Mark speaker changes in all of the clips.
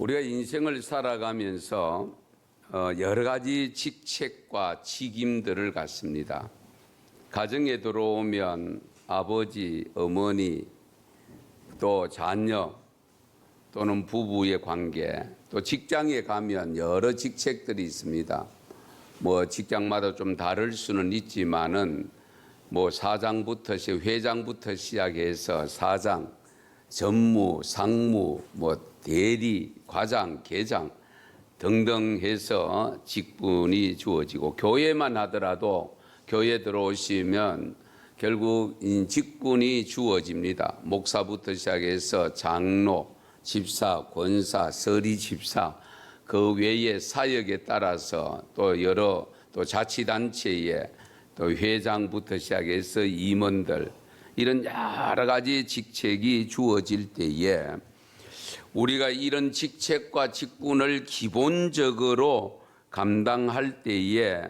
Speaker 1: 우리가 인생을 살아가면서 여러 가지 직책과 직임들을 갖습니다. 가정에 들어오면 아버지, 어머니, 또 자녀 또는 부부의 관계, 또 직장에 가면 여러 직책들이 있습니다. 직장마다 좀 다를 수는 있지만은 사장부터 회장부터 시작해서 사장, 전무, 상무, 대리, 과장, 계장 등등 해서 직분이 주어지고, 교회만 하더라도 교회 들어오시면 결국 직분이 주어집니다. 목사부터 시작해서 장로, 집사, 권사, 서리 집사, 그 외의 사역에 따라서 또 자치단체에 또 회장부터 시작해서 임원들, 이런 여러 가지 직책이 주어질 때에 우리가 이런 직책과 직분을 기본적으로 감당할 때에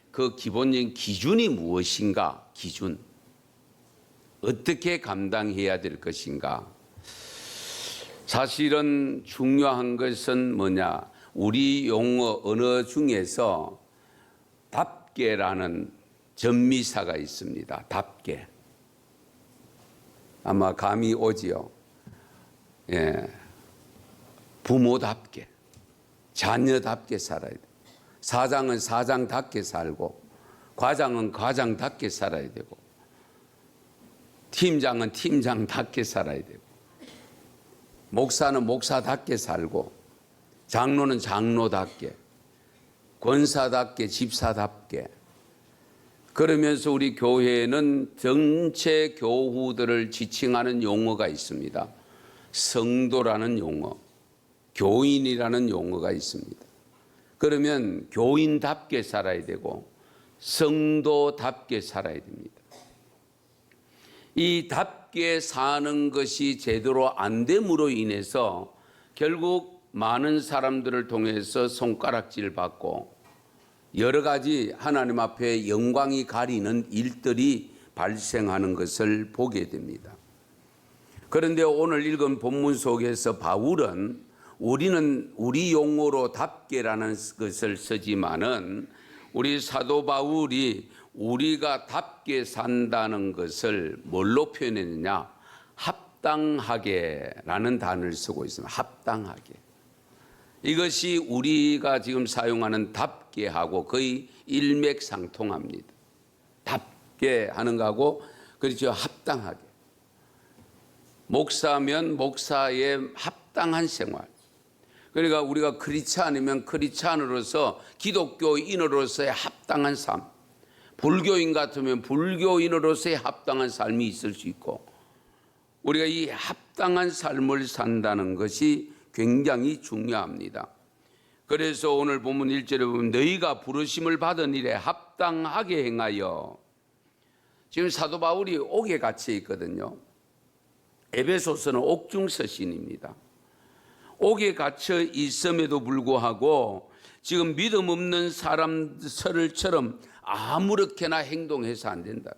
Speaker 1: 그 기본적인 기준이 무엇인가? 기준. 어떻게 감당해야 될 것인가? 사실은 중요한 것은 뭐냐? 우리 용어 언어 중에서 답게라는 전미사가 있습니다. 답게. 아마 감이 오지요. 예. 부모답게, 자녀답게 살아야 돼. 사장은 사장답게 살고, 과장은 과장답게 살아야 되고, 팀장은 팀장답게 살아야 되고, 목사는 목사답게 살고, 장로는 장로답게, 권사답게, 집사답게. 그러면서 우리 교회에는 전체 교우들을 지칭하는 용어가 있습니다. 성도라는 용어, 교인이라는 용어가 있습니다. 그러면 교인답게 살아야 되고 성도답게 살아야 됩니다. 이 답게 사는 것이 제대로 안 됨으로 인해서 결국 많은 사람들을 통해서 손가락질 받고 여러 가지 하나님 앞에 영광이 가리는 일들이 발생하는 것을 보게 됩니다. 그런데 오늘 읽은 본문 속에서 바울은 우리는 우리 용어로 답게라는 것을 쓰지만은 우리 사도 바울이 우리가 답게 산다는 것을 뭘로 표현했느냐? 합당하게라는 단어를 쓰고 있습니다. 합당하게. 이것이 우리가 지금 사용하는 답게하고 거의 일맥상통합니다. 답게 하는 거하고 그렇죠. 합당하게. 목사면 목사의 합당한 생활. 그러니까 우리가 크리스찬이면 크리스찬으로서 기독교인으로서의 합당한 삶. 불교인 같으면 불교인으로서의 합당한 삶이 있을 수 있고, 우리가 이 합당한 삶을 산다는 것이 굉장히 중요합니다. 그래서 오늘 본문 1절에 보면 너희가 부르심을 받은 일에 합당하게 행하여, 지금 사도 바울이 옥에 갇혀 있거든요. 에베소서는 옥중 서신입니다. 옥에 갇혀 있음에도 불구하고 지금 믿음 없는 사람들처럼 아무렇게나 행동해서 안 된다.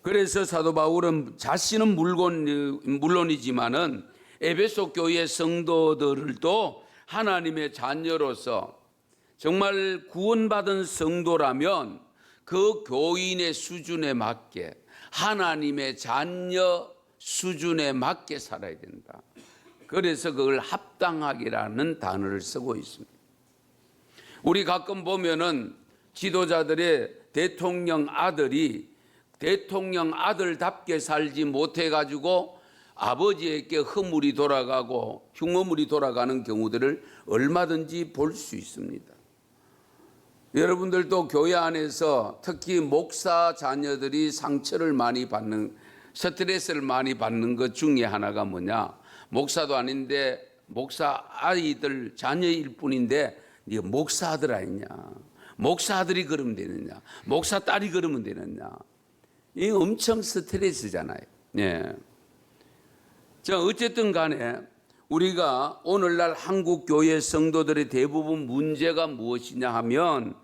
Speaker 1: 그래서 사도 바울은 자신은 물론이지만은 에베소 교회 성도들도 하나님의 자녀로서 정말 구원받은 성도라면 그 교인의 수준에 맞게, 하나님의 자녀 수준에 맞게 살아야 된다. 그래서 그걸 합당하게라는 단어를 쓰고 있습니다. 우리 가끔 보면은 지도자들의 대통령 아들이 대통령 아들답게 살지 못해가지고 아버지에게 허물이 돌아가고 흉어물이 돌아가는 경우들을 얼마든지 볼 수 있습니다. 여러분들도 교회 안에서 특히 목사 자녀들이 상처를 많이 받는, 스트레스를 많이 받는 것 중에 하나가 뭐냐? 목사도 아닌데 목사 아이들 자녀일 뿐인데 네가 목사 아들 아니냐? 목사 아들이 그러면 되느냐? 목사 딸이 그러면 되느냐? 이 엄청 스트레스잖아요. 예. 자, 어쨌든 간에 우리가 오늘날 한국 교회 성도들의 대부분 문제가 무엇이냐 하면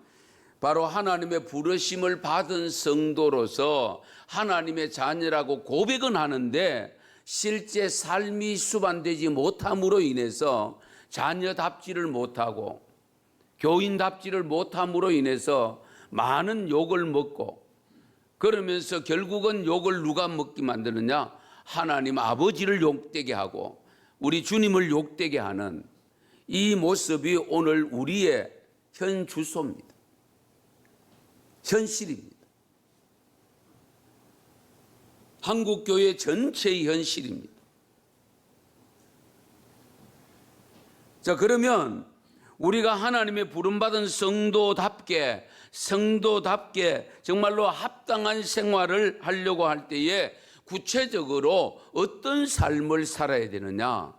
Speaker 1: 바로 하나님의 부르심을 받은 성도로서 하나님의 자녀라고 고백은 하는데 실제 삶이 수반되지 못함으로 인해서 자녀답지를 못하고 교인답지를 못함으로 인해서 많은 욕을 먹고, 그러면서 결국은 욕을 누가 먹게 만드느냐? 하나님 아버지를 욕되게 하고 우리 주님을 욕되게 하는 이 모습이 오늘 우리의 현 주소입니다. 현실입니다. 한국교회 전체의 현실입니다. 자, 그러면 우리가 하나님의 부름받은 성도답게 정말로 합당한 생활을 하려고 할 때에 구체적으로 어떤 삶을 살아야 되느냐?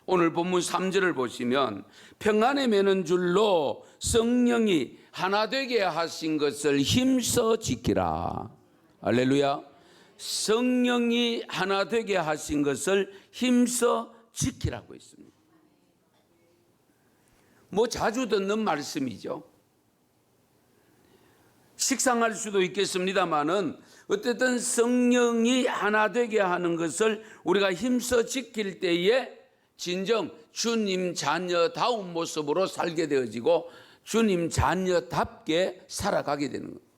Speaker 1: 오늘 본문 3절을 보시면 평안에 매는 줄로 성령이 하나 되게 하신 것을 힘써 지키라. 할렐루야. 성령이 하나 되게 하신 것을 힘써 지키라고 했습니다. 뭐 자주 듣는 말씀이죠. 식상할 수도 있겠습니다만은 어쨌든 성령이 하나 되게 하는 것을 우리가 힘써 지킬 때에 진정 주님 자녀다운 모습으로 살게 되어지고 주님 자녀답게 살아가게 되는 겁니다.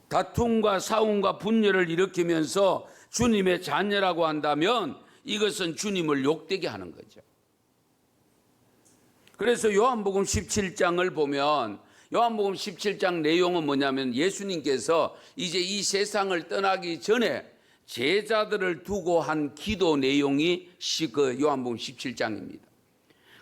Speaker 1: 다툼과 싸움과 분열을 일으키면서 주님의 자녀라고 한다면 이것은 주님을 욕되게 하는 거죠. 그래서 요한복음 17장을 보면 요한복음 17장 내용은 뭐냐면 예수님께서 이제 이 세상을 떠나기 전에 제자들을 두고 한 기도 내용이 그 요한복음 17장입니다.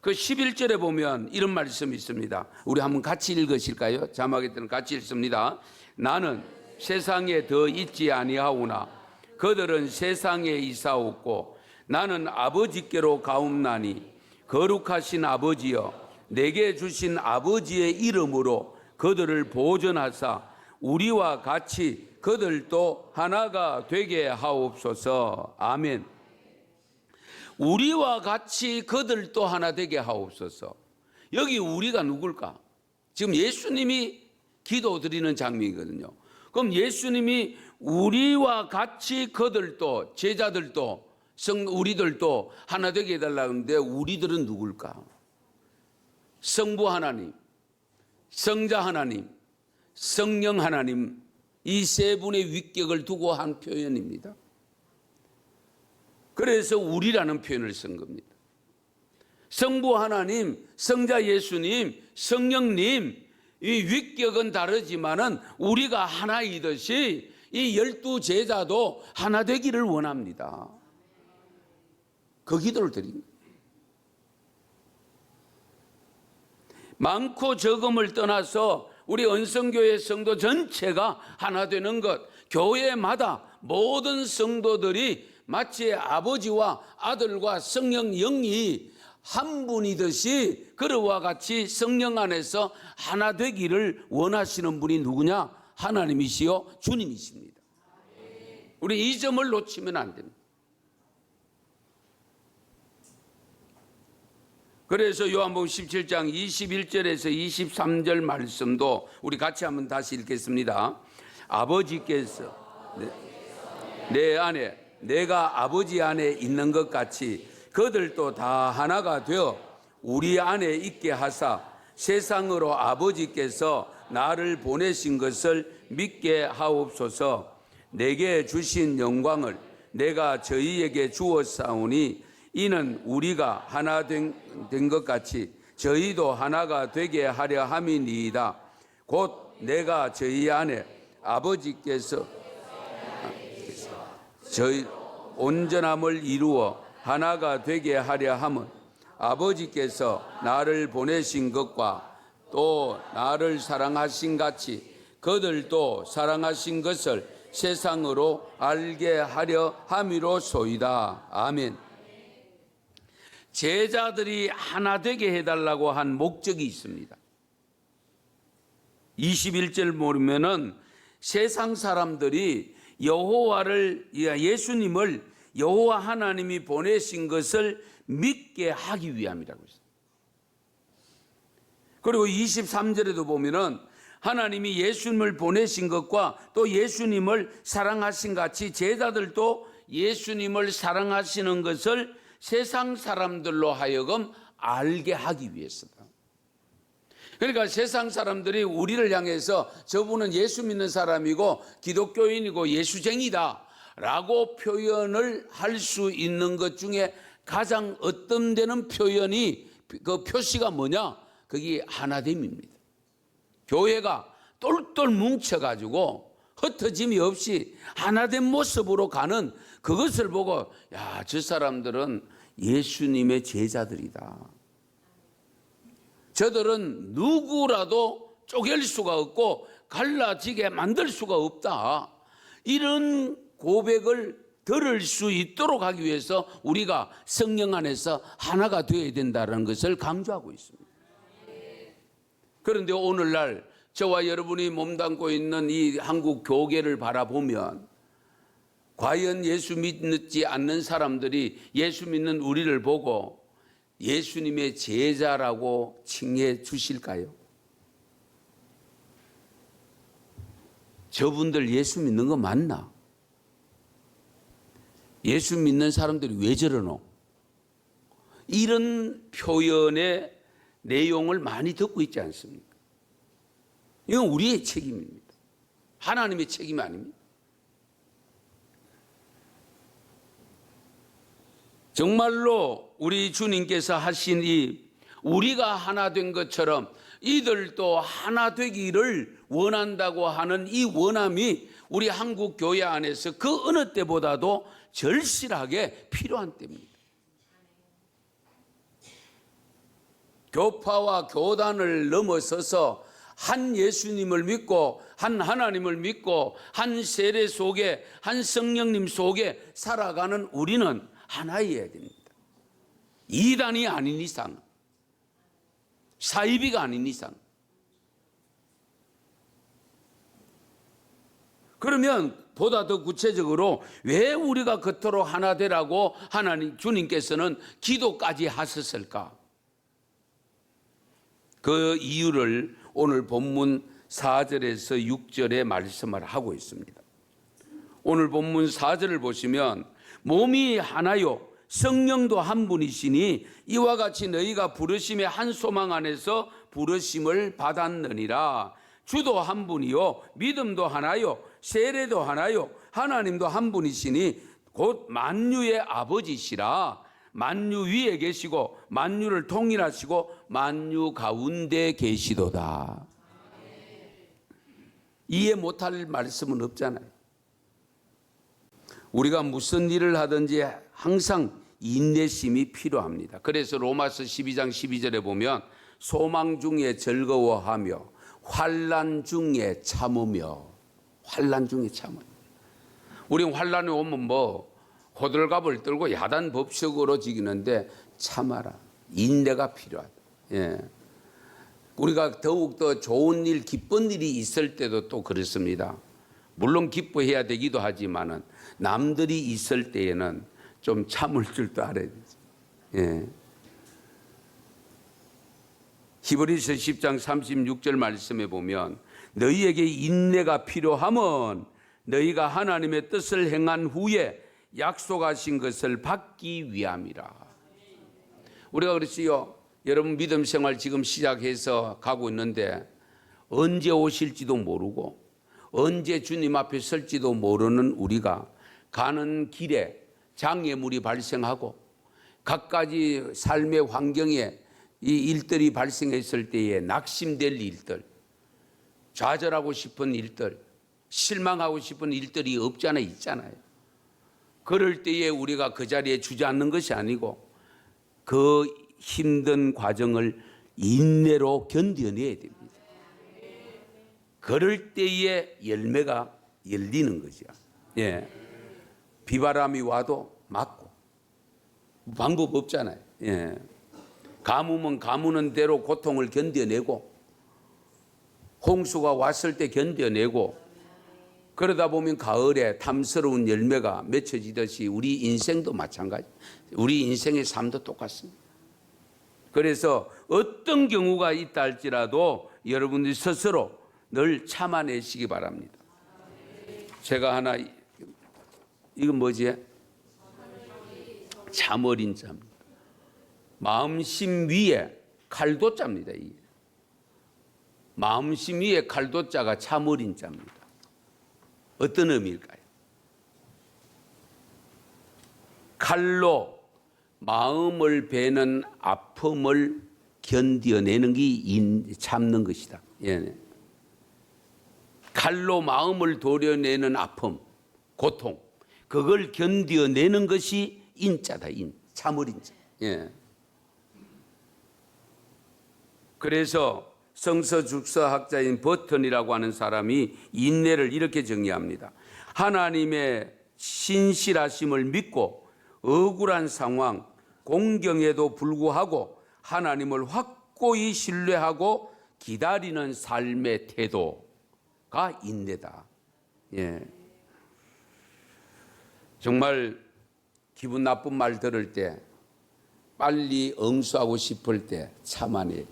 Speaker 1: 그 11절에 보면 이런 말씀이 있습니다. 우리 한번 같이 읽으실까요? 자막에 뜨는 같이 읽습니다. 나는 세상에 더 있지 아니하오나 그들은 세상에 있사옵고 나는 아버지께로 가옵나니 거룩하신 아버지여 내게 주신 아버지의 이름으로 그들을 보존하사 우리와 같이 그들도 하나가 되게 하옵소서. 아멘. 우리와 같이 그들도 하나 되게 하옵소서. 여기 우리가 누굴까? 지금 예수님이 기도드리는 장면이거든요. 그럼 예수님이 우리와 같이 그들도 제자들도 우리들도 하나 되게 해달라고 하는데 우리들은 누굴까? 성부 하나님, 성자 하나님, 성령 하나님, 이 세 분의 위격을 두고 한 표현입니다. 그래서 우리라는 표현을 쓴 겁니다. 성부 하나님, 성자 예수님, 성령님, 이 위격은 다르지만은 우리가 하나이듯이 이 12 제자도 하나 되기를 원합니다. 그 기도를 드립니다. 많고 적음을 떠나서 우리 언성교회 성도 전체가 하나 되는 것, 교회마다 모든 성도들이 마치 아버지와 아들과 성령 영이 한 분이듯이 그와 같이 성령 안에서 하나 되기를 원하시는 분이 누구냐? 하나님이시요 주님이십니다. 우리 이 점을 놓치면 안 됩니다. 그래서 요한복음 17장 21절에서 23절 말씀도 우리 같이 한번 다시 읽겠습니다. 아버지께서 내 안에 내가 아버지 안에 있는 것 같이 그들도 다 하나가 되어 우리 안에 있게 하사 세상으로 아버지께서 나를 보내신 것을 믿게 하옵소서. 내게 주신 영광을 내가 저희에게 주었사오니 이는 우리가 하나 된 것 같이 저희도 하나가 되게 하려 함이니이다. 곧 내가 저희 안에 아버지께서 저희 온전함을 이루어 하나가 되게 하려 함은 아버지께서 나를 보내신 것과 또 나를 사랑하신 같이 그들도 사랑하신 것을 세상으로 알게 하려 함이로소이다. 아멘. 제자들이 하나 되게 해달라고 한 목적이 있습니다. 21절 보면은 세상 사람들이 예수님을 여호와 하나님이 보내신 것을 믿게 하기 위함이라고 했어요. 그리고 23절에도 보면은 하나님이 예수님을 보내신 것과 또 예수님을 사랑하신 같이 제자들도 예수님을 사랑하시는 것을 세상 사람들로 하여금 알게 하기 위해서다. 그러니까 세상 사람들이 우리를 향해서 저분은 예수 믿는 사람이고 기독교인이고 예수쟁이다 라고 표현을 할 수 있는 것 중에 가장 어떤 표현이, 그 표시가 뭐냐? 그게 하나됨입니다. 교회가 똘똘 뭉쳐가지고 흩어짐이 없이 하나된 모습으로 가는 그것을 보고, 야, 저 사람들은 예수님의 제자들이다. 저들은 누구라도 쪼갤 수가 없고 갈라지게 만들 수가 없다. 이런 고백을 들을 수 있도록 하기 위해서 우리가 성령 안에서 하나가 되어야 된다는 것을 강조하고 있습니다. 그런데 오늘날 저와 여러분이 몸담고 있는 이 한국 교계를 바라보면 과연 예수 믿지 않는 사람들이 예수 믿는 우리를 보고 예수님의 제자라고 칭해 주실까요? 저분들 예수 믿는 거 맞나? 예수 믿는 사람들이 왜 저러노? 이런 표현의 내용을 많이 듣고 있지 않습니까? 이건 우리의 책임입니다. 하나님의 책임이 아닙니다. 정말로 우리 주님께서 하신 이 우리가 하나 된 것처럼 이들도 하나 되기를 원한다고 하는 이 원함이 우리 한국 교회 안에서 그 어느 때보다도 절실하게 필요한 때입니다. 교파와 교단을 넘어서서 한 예수님을 믿고 한 하나님을 믿고 한 세례 속에 한 성령님 속에 살아가는 우리는 하나여야 됩니다. 이단이 아닌 이상, 사이비가 아닌 이상. 그러면 보다 더 구체적으로 왜 우리가 그토록 하나 되라고 하나님 주님께서는 기도까지 하셨을까? 그 이유를 오늘 본문 4절에서 6절에 말씀을 하고 있습니다. 오늘 본문 4절을 보시면 몸이 하나요 성령도 한 분이시니 이와 같이 너희가 부르심의 한 소망 안에서 부르심을 받았느니라. 주도 한 분이요 믿음도 하나요 세례도 하나요 하나님도 한 분이시니 곧 만유의 아버지시라. 만유 위에 계시고 만유를 통일하시고 만유 가운데 계시도다. 이해 못할 말씀은 없잖아요. 우리가 무슨 일을 하든지 항상 인내심이 필요합니다. 그래서 로마서 12장 12절에 보면 소망 중에 즐거워하며 환난 중에 참으며. 환난 중에 참으며. 우리는 환난이 오면 뭐 호들갑을 떨고 야단 법석으로 지기는데 참아라. 인내가 필요하다. 예. 우리가 더욱더 좋은 일, 기쁜 일이 있을 때도 또 그렇습니다. 물론 기뻐해야 되기도 하지만은 남들이 있을 때에는 좀 참을 줄도 알아야 되죠. 예. 히브리서 10장 36절 말씀에 보면 너희에게 인내가 필요하면 너희가 하나님의 뜻을 행한 후에 약속하신 것을 받기 위함이라. 우리가 그렇지요. 여러분 믿음 생활 지금 시작해서 가고 있는데 언제 오실지도 모르고 언제 주님 앞에 설지도 모르는 우리가 가는 길에 장애물이 발생하고 갖가지 삶의 환경에 이 일들이 발생했을 때에 낙심될 일들, 좌절하고 싶은 일들, 실망하고 싶은 일들이 없지 않아 있잖아요. 그럴 때에 우리가 그 자리에 주저앉는 것이 아니고 그 힘든 과정을 인내로 견뎌내야 됩니다. 그럴 때에 열매가 열리는 거죠. 예. 비바람이 와도 맞고 방법 없잖아요. 예. 가뭄은 가무는 대로 고통을 견뎌내고 홍수가 왔을 때 견뎌내고 그러다 보면 가을에 탐스러운 열매가 맺혀지듯이 우리 인생도 마찬가지. 우리 인생의 삶도 똑같습니다. 그래서 어떤 경우가 있다 할지라도 여러분들이 스스로 늘 참아내시기 바랍니다. 제가 하나, 이건 뭐지? 참어린 자입니다. 마음심 위에 칼도자입니다. 이게. 마음심 위에 칼도자가 참어린 자입니다. 어떤 의미일까요? 칼로 마음을 베는 아픔을 견뎌내는 게 참는 것이다. 예. 칼로 마음을 도려내는 아픔, 고통, 그걸 견뎌내는 것이 인자다. 참을 인자. 예. 그래서 성서죽서학자인 버튼이라고 하는 사람이 인내를 이렇게 정의합니다. 하나님의 신실하심을 믿고 억울한 상황, 공경에도 불구하고 하나님을 확고히 신뢰하고 기다리는 삶의 태도가 인내다. 예. 정말 기분 나쁜 말 들을 때, 빨리 응수하고 싶을 때 참아내.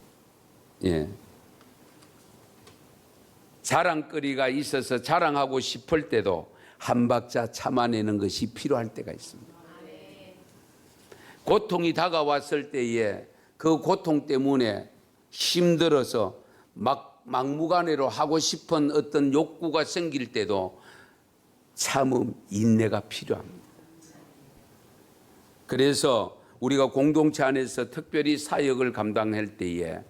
Speaker 1: 예. 자랑거리가 있어서 자랑하고 싶을 때도 한 박자 참아내는 것이 필요할 때가 있습니다. 고통이 다가왔을 때에 그 고통 때문에 힘들어서 막무가내로 하고 싶은 어떤 욕구가 생길 때도 참음, 인내가 필요합니다. 그래서 우리가 공동체 안에서 특별히 사역을 감당할 때에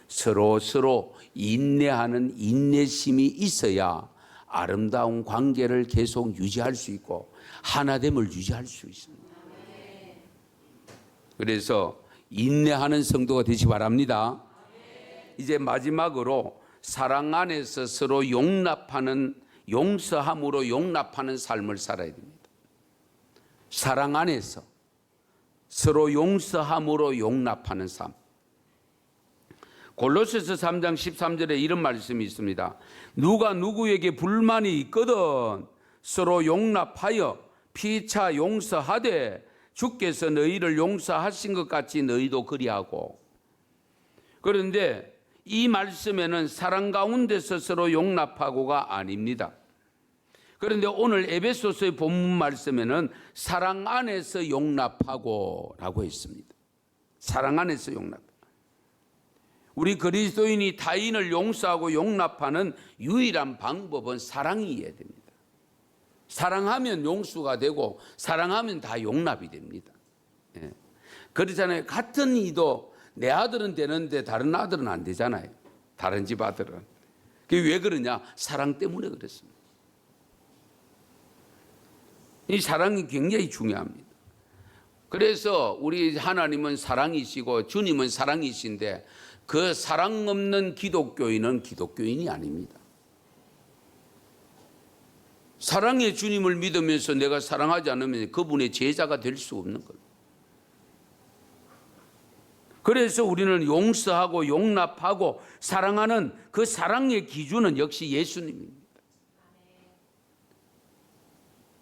Speaker 1: 서로 인내하는 인내심이 있어야 아름다운 관계를 계속 유지할 수 있고 하나됨을 유지할 수 있습니다. 그래서 인내하는 성도가 되시 바랍니다. 이제 마지막으로 사랑 안에서 서로 용납하는, 용서함으로 용납하는 삶을 살아야 됩니다. 사랑 안에서 서로 용서함으로 용납하는 삶. 골로새서 3장 13절에 이런 말씀이 있습니다. 누가 누구에게 불만이 있거든 서로 용납하여 피차 용서하되 주께서 너희를 용서하신 것 같이 너희도 그리하고. 그런데 이 말씀에는 사랑 가운데서 서로 용납하고가 아닙니다. 그런데 오늘 에베소서의 본문 말씀에는 사랑 안에서 용납하고라고 했습니다. 사랑 안에서 용납. 우리 그리스도인이 타인을 용서하고 용납하는 유일한 방법은 사랑이어야 됩니다. 사랑하면 용서가 되고 사랑하면 다 용납이 됩니다. 예. 그렇잖아요. 같은 이도 내 아들은 되는데 다른 아들은 안 되잖아요. 다른 집 아들은. 그게 왜 그러냐? 사랑 때문에 그렇습니다. 이 사랑이 굉장히 중요합니다. 그래서 우리 하나님은 사랑이시고 주님은 사랑이신데 그 사랑 없는 기독교인은 기독교인이 아닙니다. 사랑의 주님을 믿으면서 내가 사랑하지 않으면 그분의 제자가 될 수 없는 거예요. 그래서 우리는 용서하고 용납하고 사랑하는 그 사랑의 기준은 역시 예수님입니다.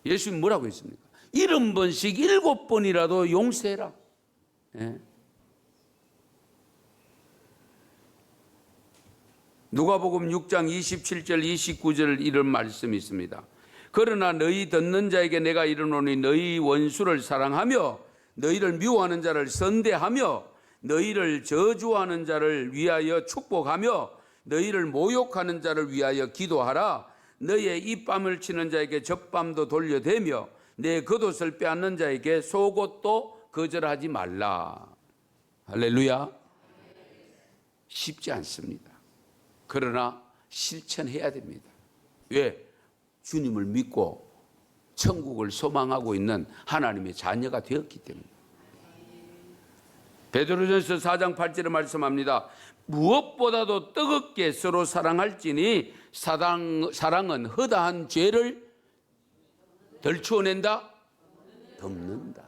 Speaker 1: 예수님 뭐라고 했습니까? 70번씩 7번이라도 용서해라. 예. 누가복음 6장 27절 29절 이런 말씀이 있습니다. 그러나 너희 듣는 자에게 내가 이르노니 너희 원수를 사랑하며 너희를 미워하는 자를 선대하며 너희를 저주하는 자를 위하여 축복하며 너희를 모욕하는 자를 위하여 기도하라. 너희의 입밤을 치는 자에게 젖밤도 돌려대며 내 겉옷을 빼앗는 자에게 속옷도 거절하지 말라. 할렐루야. 쉽지 않습니다. 그러나 실천해야 됩니다. 왜? 주님을 믿고 천국을 소망하고 있는 하나님의 자녀가 되었기 때문에. 베드로전서 4장 8절에 말씀합니다. 무엇보다도 뜨겁게 서로 사랑할지니 사랑은 허다한 죄를 덜추어낸다? 덮는다.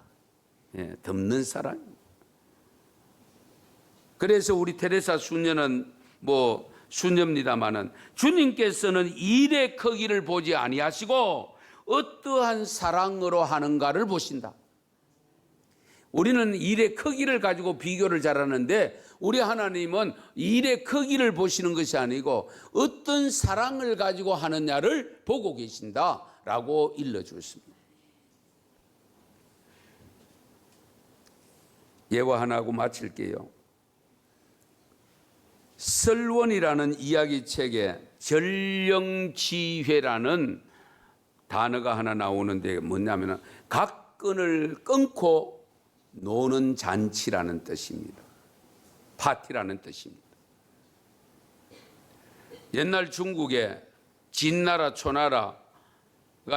Speaker 1: 예, 덮는 사랑. 그래서 우리 테레사 수녀는 수녀입니다마는 주님께서는 일의 크기를 보지 아니하시고 어떠한 사랑으로 하는가를 보신다. 우리는 일의 크기를 가지고 비교를 잘하는데 우리 하나님은 일의 크기를 보시는 것이 아니고 어떤 사랑을 가지고 하느냐를 보고 계신다라고 일러주었습니다. 예화 하나 하고 마칠게요. 설원이라는 이야기책에 전령지회라는 단어가 하나 나오는데 뭐냐면 각 끈을 끊고 노는 잔치라는 뜻입니다. 파티라는 뜻입니다. 옛날 중국에 진나라, 초나라가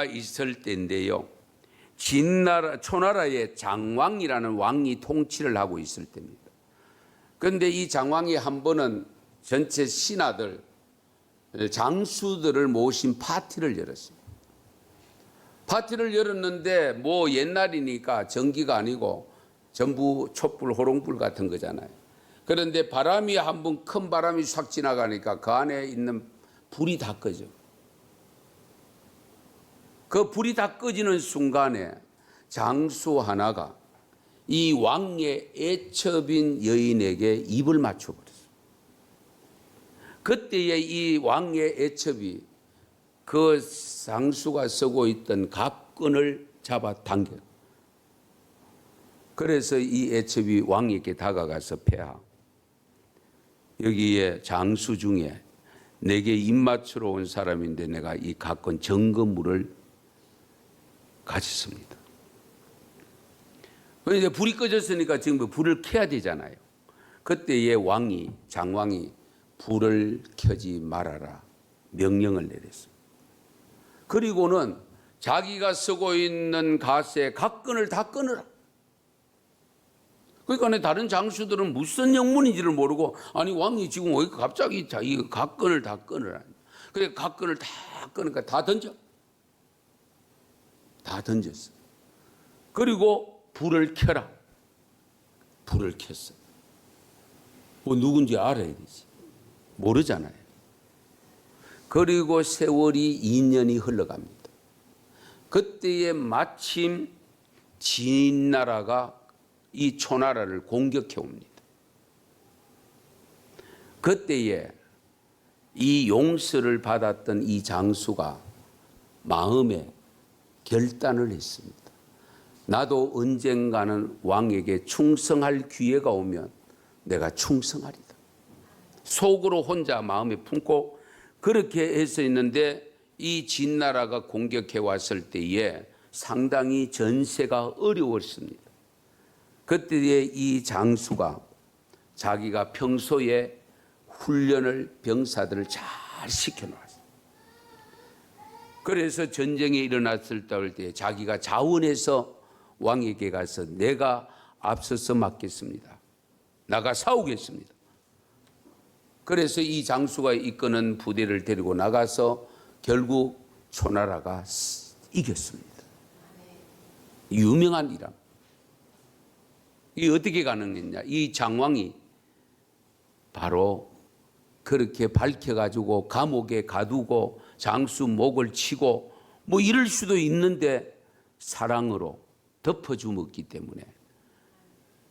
Speaker 1: 있을 때인데요. 진나라, 초나라의 장왕이라는 왕이 통치를 하고 있을 때입니다. 그런데 이 장왕이 한 번은 전체 신하들, 장수들을 모신 파티를 열었습니다. 파티를 열었는데 뭐 옛날이니까 전기가 아니고 전부 촛불, 호롱불 같은 거잖아요. 그런데 바람이 한번 큰 바람이 싹 지나가니까 그 안에 있는 불이 다 꺼져. 그 불이 다 꺼지는 순간에 장수 하나가 이 왕의 애첩인 여인에게 입을 맞춰버렸어요. 그때에 이 왕의 애첩이 그 장수가 쓰고 있던 갑근을 잡아 당겨. 그래서 이 애첩이 왕에게 다가가서 폐하, 여기에 장수 중에 내게 입 맞추러 온 사람인데 내가 이 갑근 정금물을 가졌습니다. 그런데 불이 꺼졌으니까 지금 불을 켜야 되잖아요. 그때에 왕이, 장왕이 불을 켜지 말아라 명령을 내렸습니다. 그리고는 자기가 쓰고 있는 갓의 각근을 다 끊으라. 그러니까 다른 장수들은 무슨 영문인지를 모르고, 아니 왕이 지금 왜 갑자기 자기 각근을 다 끊으라. 그래 각근을 다 끊으니까 다 던져. 다 던졌어. 그리고 불을 켜라. 불을 켰어. 뭐 누군지 알아야 되지. 모르잖아요. 그리고 세월이 2년이 흘러갑니다. 그때에 마침 진나라가 이 초나라를 공격해 옵니다. 그때에 이 용서를 받았던 이 장수가 마음에 결단을 했습니다. 나도 언젠가는 왕에게 충성할 기회가 오면 내가 충성하리다. 속으로 혼자 마음에 품고 그렇게 해서 있는데 이 진나라가 공격해 왔을 때에 상당히 전세가 어려웠습니다. 그때에 이 장수가 자기가 평소에 훈련을 병사들을 잘 시켜놓았어요. 그래서 전쟁이 일어났을 때 자기가 자원해서 왕에게 가서 내가 앞서서 맡겠습니다. 나가 싸우겠습니다. 그래서 이 장수가 이끄는 부대를 데리고 나가서 결국 초나라가 이겼습니다. 유명한 일입니다. 이게 어떻게 가능했냐? 이 장왕이 바로 그렇게 밝혀가지고 감옥에 가두고 장수 목을 치고 뭐 이럴 수도 있는데 사랑으로 덮어주었기 때문에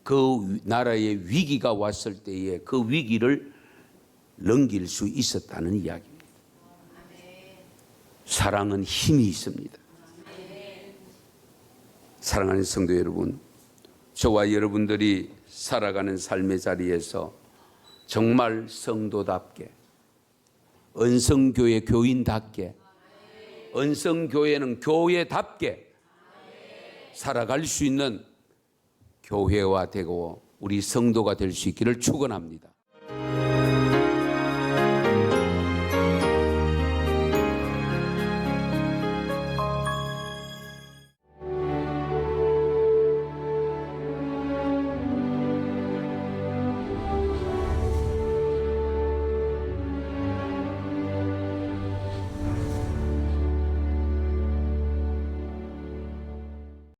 Speaker 1: 그 나라의 위기가 왔을 때에 그 위기를 넘길 수 있었다는 이야기입니다. 사랑은 힘이 있습니다. 사랑하는 성도 여러분, 저와 여러분들이 살아가는 삶의 자리에서 정말 성도답게, 언성교회 교인답게, 언성교회는 교회답게 살아갈 수 있는 교회와 되고 우리 성도가 될 수 있기를 축원합니다.